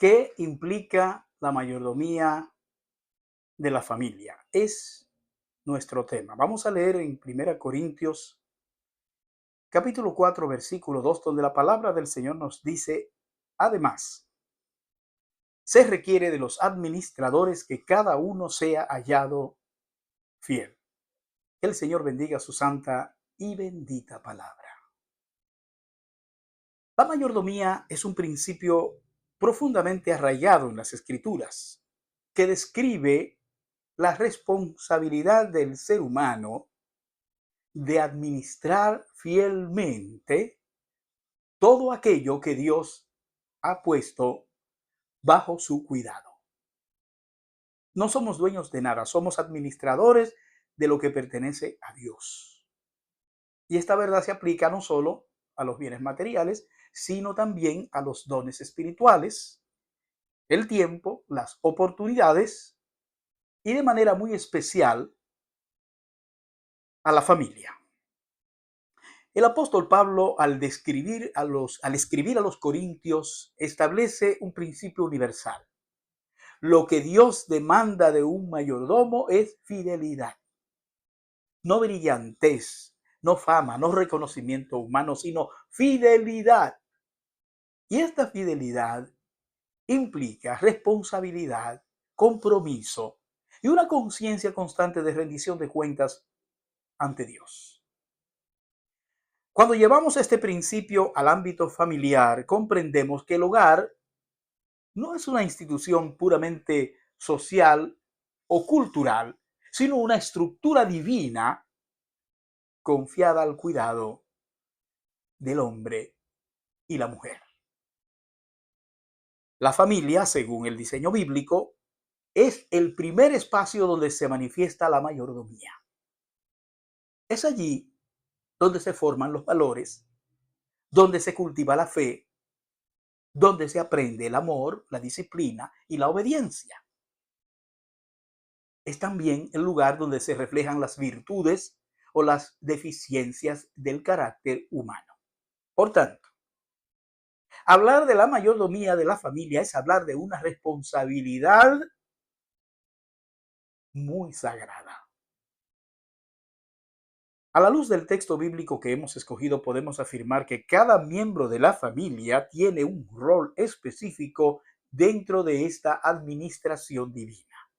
¿Qué implica la mayordomía de la familia? Es nuestro tema. Vamos a leer en 1 Corintios capítulo 4 versículo 2, donde la palabra del Señor nos dice: además, se requiere de los administradores que cada uno sea hallado fiel. Que el Señor bendiga su santa y bendita palabra. La mayordomía es un principio profundamente arraigado en las Escrituras, que describe la responsabilidad del ser humano de administrar fielmente todo aquello que Dios ha puesto bajo su cuidado. No somos dueños de nada, somos administradores de lo que pertenece a Dios. Y esta verdad se aplica no solo a los bienes materiales, sino también a los dones espirituales, el tiempo, las oportunidades y de manera muy especial a la familia. El apóstol Pablo, al escribir a los Corintios, establece un principio universal. Lo que Dios demanda de un mayordomo es fidelidad. No brillantez, no fama, no reconocimiento humano, sino fidelidad. Y esta fidelidad implica responsabilidad, compromiso y una conciencia constante de rendición de cuentas ante Dios. Cuando llevamos este principio al ámbito familiar, comprendemos que el hogar no es una institución puramente social o cultural, sino una estructura divina confiada al cuidado del hombre y la mujer. La familia, según el diseño bíblico, es el primer espacio donde se manifiesta la mayordomía. Es allí donde se forman los valores, donde se cultiva la fe, donde se aprende el amor, la disciplina y la obediencia. Es también el lugar donde se reflejan las virtudes o las deficiencias del carácter humano. Por tanto, hablar de la mayordomía de la familia es hablar de una responsabilidad muy sagrada. A la luz del texto bíblico que hemos escogido, podemos afirmar que cada miembro de la familia tiene un rol específico dentro de esta administración divina.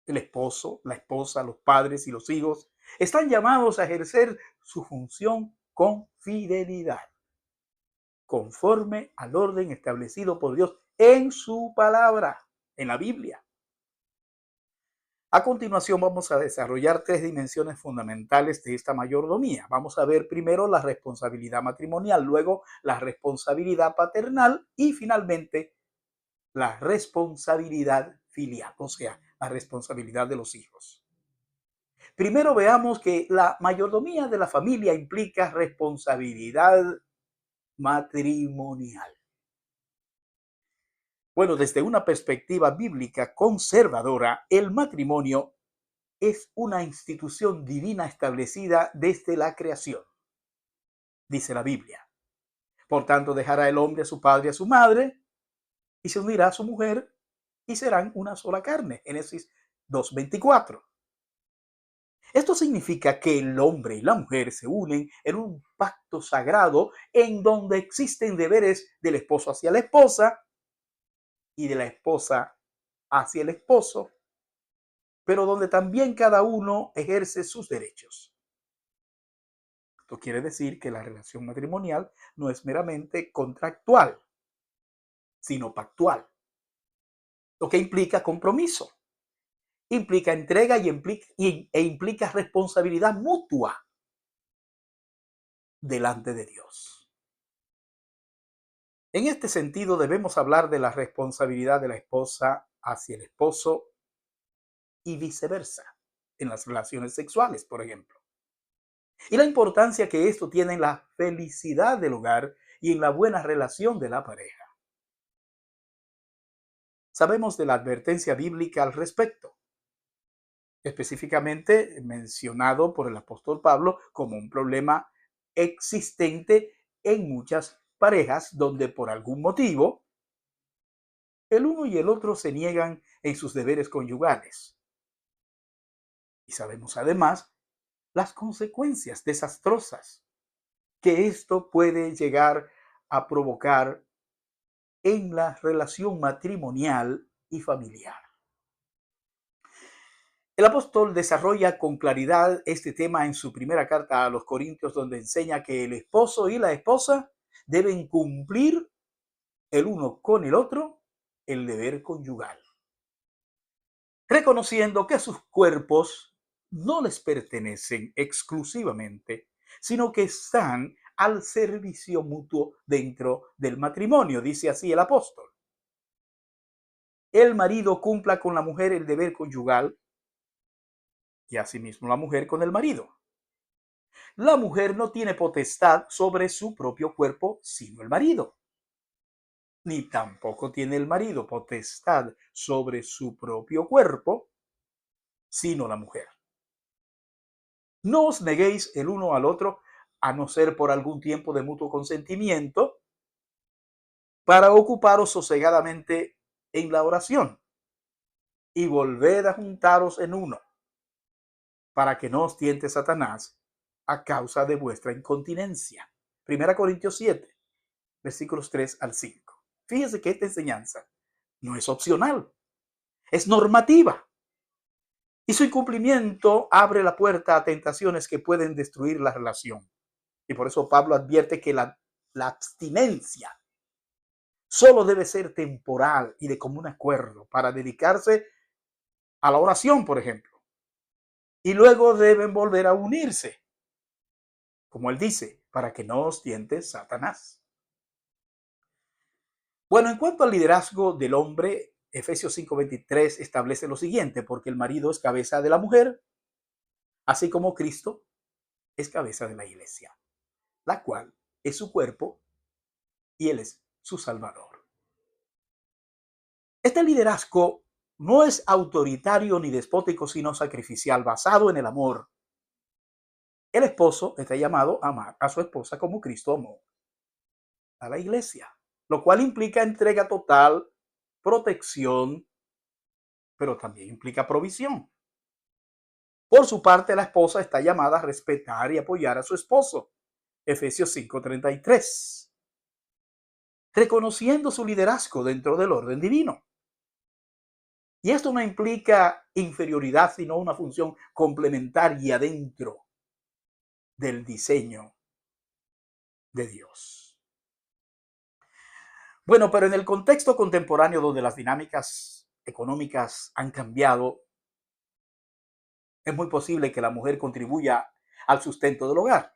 El esposo, la esposa, los padres y los hijos están llamados a ejercer su función con fidelidad, conforme al orden establecido por Dios en su palabra, en la Biblia. A continuación vamos a desarrollar tres dimensiones fundamentales de esta mayordomía. Vamos a ver primero la responsabilidad matrimonial, luego la responsabilidad paternal y finalmente la responsabilidad filial, o sea, la responsabilidad de los hijos. Primero veamos que la mayordomía de la familia implica responsabilidad matrimonial. Bueno, desde una perspectiva bíblica conservadora, el matrimonio es una institución divina establecida desde la creación, dice la Biblia. Por tanto, dejará el hombre a su padre y a su madre y se unirá a su mujer y serán una sola carne. Génesis 2:24. Esto significa que el hombre y la mujer se unen en un pacto sagrado en donde existen deberes del esposo hacia la esposa y de la esposa hacia el esposo, pero donde también cada uno ejerce sus derechos. Esto quiere decir que la relación matrimonial no es meramente contractual, sino pactual, lo que implica compromiso, implica entrega e implica responsabilidad mutua delante de Dios. En este sentido, debemos hablar de la responsabilidad de la esposa hacia el esposo y viceversa, en las relaciones sexuales, por ejemplo. Y la importancia que esto tiene en la felicidad del hogar y en la buena relación de la pareja. Sabemos de la advertencia bíblica al respecto, específicamente mencionado por el apóstol Pablo como un problema existente en muchas parejas donde por algún motivo el uno y el otro se niegan en sus deberes conyugales. Y sabemos además las consecuencias desastrosas que esto puede llegar a provocar en la relación matrimonial y familiar. El apóstol desarrolla con claridad este tema en su primera carta a los Corintios, donde enseña que el esposo y la esposa deben cumplir el uno con el otro el deber conyugal, reconociendo que sus cuerpos no les pertenecen exclusivamente, sino que están al servicio mutuo dentro del matrimonio, dice así el apóstol. El marido cumpla con la mujer el deber conyugal y asimismo la mujer con el marido. La mujer no tiene potestad sobre su propio cuerpo sino el marido, ni tampoco tiene el marido potestad sobre su propio cuerpo sino la mujer. No os neguéis el uno al otro, a no ser por algún tiempo de mutuo consentimiento, para ocuparos sosegadamente en la oración, y volved a juntaros en uno, para que no os tiente Satanás a causa de vuestra incontinencia. 1 Corintios 7, versículos 3 al 5. Fíjese que esta enseñanza no es opcional, es normativa. Y su incumplimiento abre la puerta a tentaciones que pueden destruir la relación. Y por eso Pablo advierte que la abstinencia solo debe ser temporal y de común acuerdo para dedicarse a la oración, por ejemplo. Y luego deben volver a unirse, como él dice, para que no os tiente Satanás. Bueno, en cuanto al liderazgo del hombre, Efesios 5:23 establece lo siguiente: porque el marido es cabeza de la mujer, así como Cristo es cabeza de la iglesia, la cual es su cuerpo y él es su Salvador. Este liderazgo no es autoritario ni despótico, sino sacrificial, basado en el amor. El esposo está llamado a amar a su esposa como Cristo amó a la iglesia, lo cual implica entrega total, protección, pero también implica provisión. Por su parte, la esposa está llamada a respetar y apoyar a su esposo. Efesios 5:33. Reconociendo su liderazgo dentro del orden divino. Y esto no implica inferioridad, sino una función complementaria dentro del diseño de Dios. Bueno, pero en el contexto contemporáneo donde las dinámicas económicas han cambiado, es muy posible que la mujer contribuya al sustento del hogar.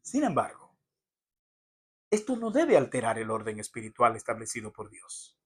Sin embargo, esto no debe alterar el orden espiritual establecido por Dios,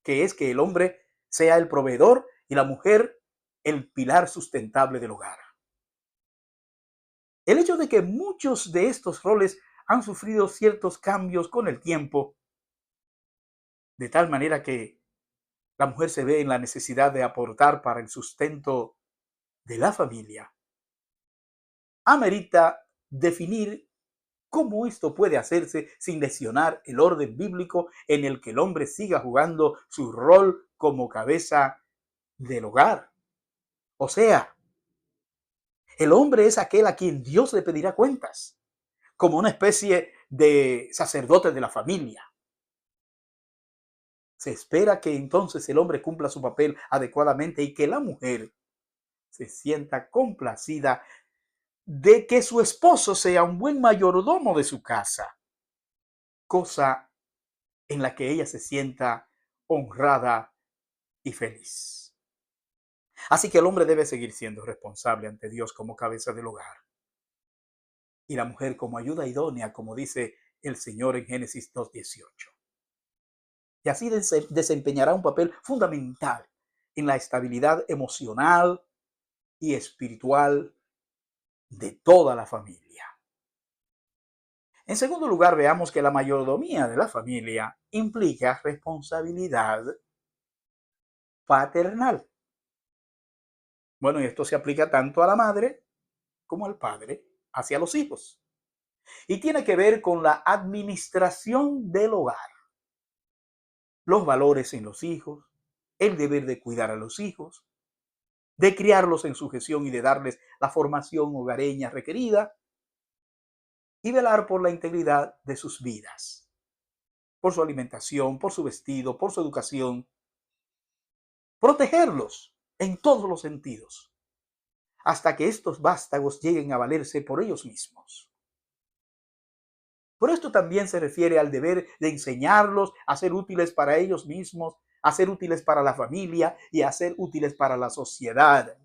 que es que el hombre sea el proveedor y la mujer el pilar sustentable del hogar. El hecho de que muchos de estos roles han sufrido ciertos cambios con el tiempo, de tal manera que la mujer se ve en la necesidad de aportar para el sustento de la familia, amerita definir cómo esto puede hacerse sin lesionar el orden bíblico en el que el hombre siga jugando su rol como cabeza del hogar. O sea, el hombre es aquel a quien Dios le pedirá cuentas, como una especie de sacerdote de la familia. Se espera que entonces el hombre cumpla su papel adecuadamente y que la mujer se sienta complacida de que su esposo sea un buen mayordomo de su casa, cosa en la que ella se sienta honrada y feliz. Así que el hombre debe seguir siendo responsable ante Dios como cabeza del hogar y la mujer como ayuda idónea, como dice el Señor en Génesis 2:18. Y así desempeñará un papel fundamental en la estabilidad emocional y espiritual de toda la familia. En segundo lugar, veamos que la mayordomía de la familia implica responsabilidad paternal. Bueno, y esto se aplica tanto a la madre como al padre hacia los hijos. Y tiene que ver con la administración del hogar. los valores en los hijos, el deber de cuidar a los hijos, de criarlos en sujeción y de darles la formación hogareña requerida, y velar por la integridad de sus vidas, por su alimentación, por su vestido, por su educación, protegerlos en todos los sentidos, hasta que estos vástagos lleguen a valerse por ellos mismos. Por esto también se refiere al deber de enseñarlos a ser útiles para ellos mismos, a ser útiles para la familia y a ser útiles para la sociedad.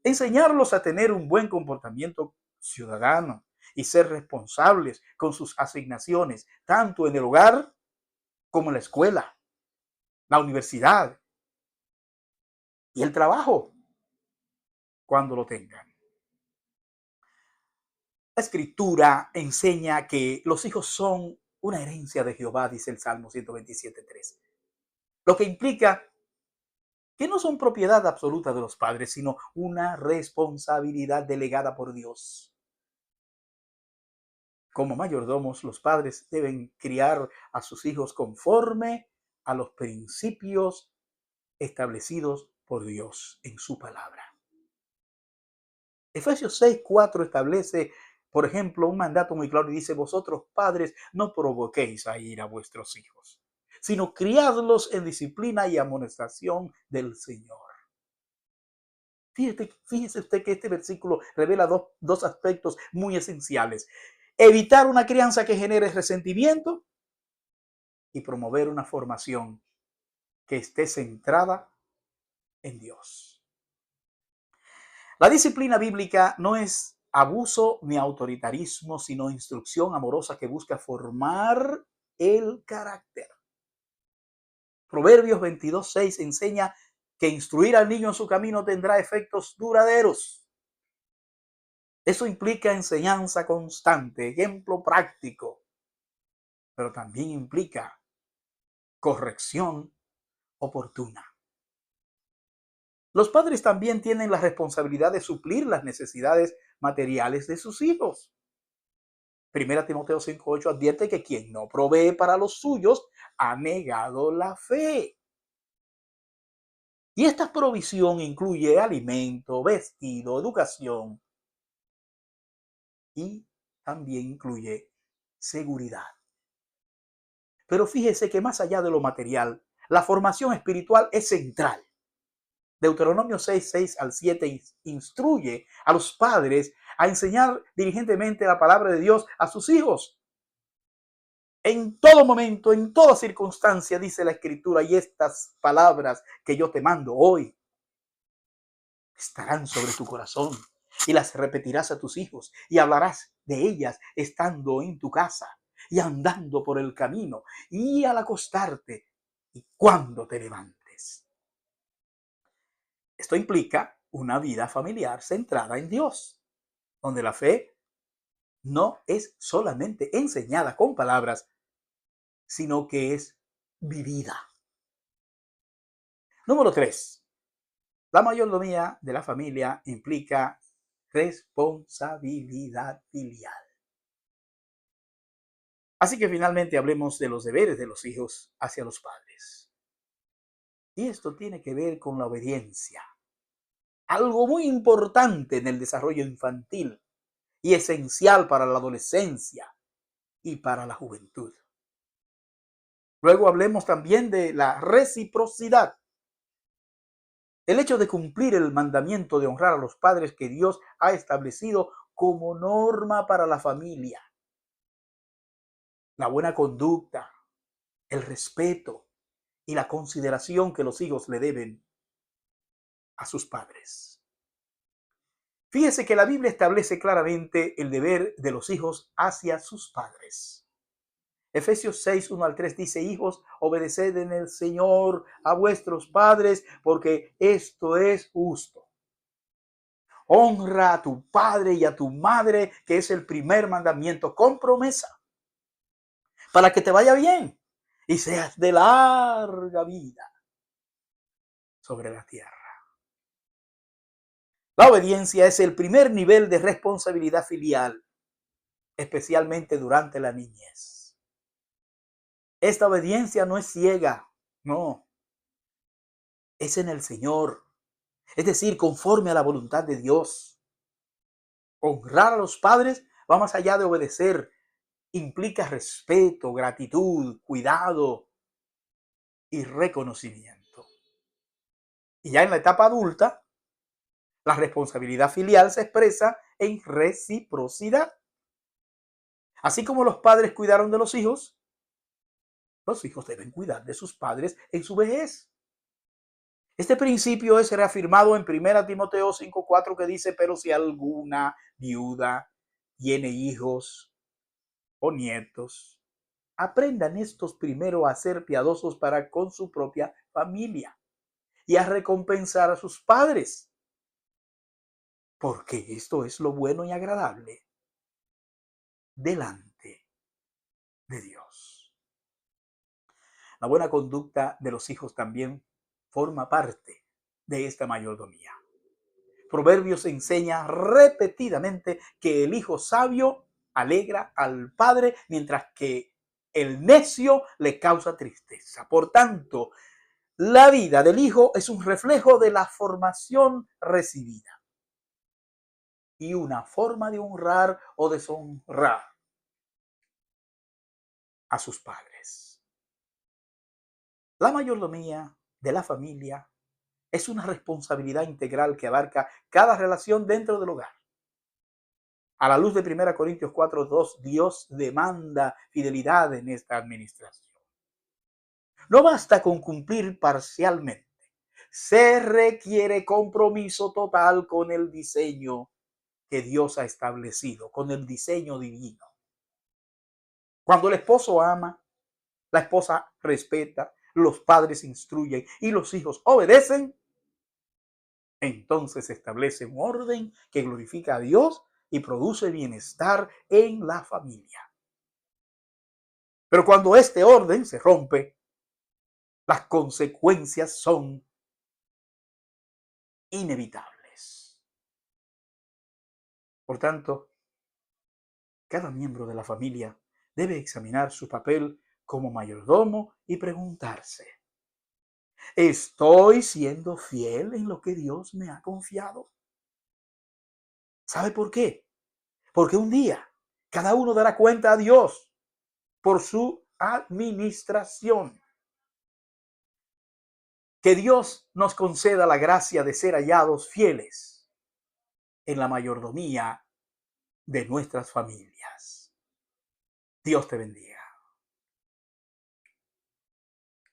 Enseñarlos a tener un buen comportamiento ciudadano y ser responsables con sus asignaciones, tanto en el hogar como en la escuela, la universidad y el trabajo, cuando lo tengan. La Escritura enseña que los hijos son una herencia de Jehová, dice el Salmo 127:3, lo que implica que no son propiedad absoluta de los padres, sino una responsabilidad delegada por Dios. Como mayordomos, los padres deben criar a sus hijos conforme a los principios establecidos por Dios en su palabra. Efesios 6:4 establece, por ejemplo, un mandato muy claro y dice: vosotros padres no provoquéis a ira a vuestros hijos, sino criadlos en disciplina y amonestación del Señor. Fíjese usted que este versículo revela dos aspectos muy esenciales: evitar una crianza que genere resentimiento y promover una formación que esté centrada en Dios. La disciplina bíblica no es abuso ni autoritarismo, sino instrucción amorosa que busca formar el carácter. Proverbios 22:6 enseña que instruir al niño en su camino tendrá efectos duraderos. Eso implica enseñanza constante, ejemplo práctico, pero también implica corrección oportuna. Los padres también tienen la responsabilidad de suplir las necesidades materiales de sus hijos. Primera Timoteo 5:8 advierte que quien no provee para los suyos ha negado la fe. Y esta provisión incluye alimento, vestido, educación y también incluye seguridad. Pero fíjese que más allá de lo material, la formación espiritual es central. Deuteronomio 6:6-7 instruye a los padres a enseñar diligentemente la palabra de Dios a sus hijos. En todo momento, en toda circunstancia, dice la Escritura, y estas palabras que yo te mando hoy estarán sobre tu corazón y las repetirás a tus hijos y hablarás de ellas estando en tu casa y andando por el camino y al acostarte y cuando te levantes. Esto implica una vida familiar centrada en Dios, donde la fe no es solamente enseñada con palabras, sino que es vivida. Número 3. La mayordomía de la familia implica responsabilidad filial. Así que finalmente hablemos de los deberes de los hijos hacia los padres. Y esto tiene que ver con la obediencia, algo muy importante en el desarrollo infantil y esencial para la adolescencia y para la juventud. Luego hablemos también de la reciprocidad. El hecho de cumplir el mandamiento de honrar a los padres que Dios ha establecido como norma para la familia. La buena conducta, el respeto y la consideración que los hijos le deben a sus padres. Fíjese que la Biblia establece claramente el deber de los hijos hacia sus padres. Efesios 6:1-3 dice: hijos, obedeced en el Señor a vuestros padres, porque esto es justo. Honra a tu padre y a tu madre, que es el primer mandamiento, con promesa, para que te vaya bien y seas de larga vida sobre la tierra. La obediencia es el primer nivel de responsabilidad filial, especialmente durante la niñez. Esta obediencia no es ciega, no, es en el Señor. Es decir, conforme a la voluntad de Dios. Honrar a los padres va más allá de obedecer. Implica respeto, gratitud, cuidado y reconocimiento. Y ya en la etapa adulta, la responsabilidad filial se expresa en reciprocidad. Así como los padres cuidaron de los hijos deben cuidar de sus padres en su vejez. Este principio es reafirmado en 1 Timoteo 5:4 que dice, pero si alguna viuda tiene hijos o nietos, aprendan estos primero a ser piadosos para con su propia familia y a recompensar a sus padres, porque esto es lo bueno y agradable delante de Dios. La buena conducta de los hijos también forma parte de esta mayordomía. Proverbios enseña repetidamente que el hijo sabio alegra al padre, mientras que el necio le causa tristeza. Por tanto, la vida del hijo es un reflejo de la formación recibida y una forma de honrar o deshonrar a sus padres. La mayordomía de la familia es una responsabilidad integral que abarca cada relación dentro del hogar. A la luz de 1 Corintios 4:2, Dios demanda fidelidad en esta administración. No basta con cumplir parcialmente. Se requiere compromiso total con el diseño que Dios ha establecido, con el diseño divino. Cuando el esposo ama, la esposa respeta, los padres instruyen y los hijos obedecen, entonces se establece un orden que glorifica a Dios y produce bienestar en la familia. Pero cuando este orden se rompe, las consecuencias son inevitables. Por tanto, cada miembro de la familia debe examinar su papel como mayordomo y preguntarse, ¿estoy siendo fiel en lo que Dios me ha confiado? ¿Sabe por qué? Porque un día cada uno dará cuenta a Dios por su administración. Que Dios nos conceda la gracia de ser hallados fieles en la mayordomía de nuestras familias. Dios te bendiga.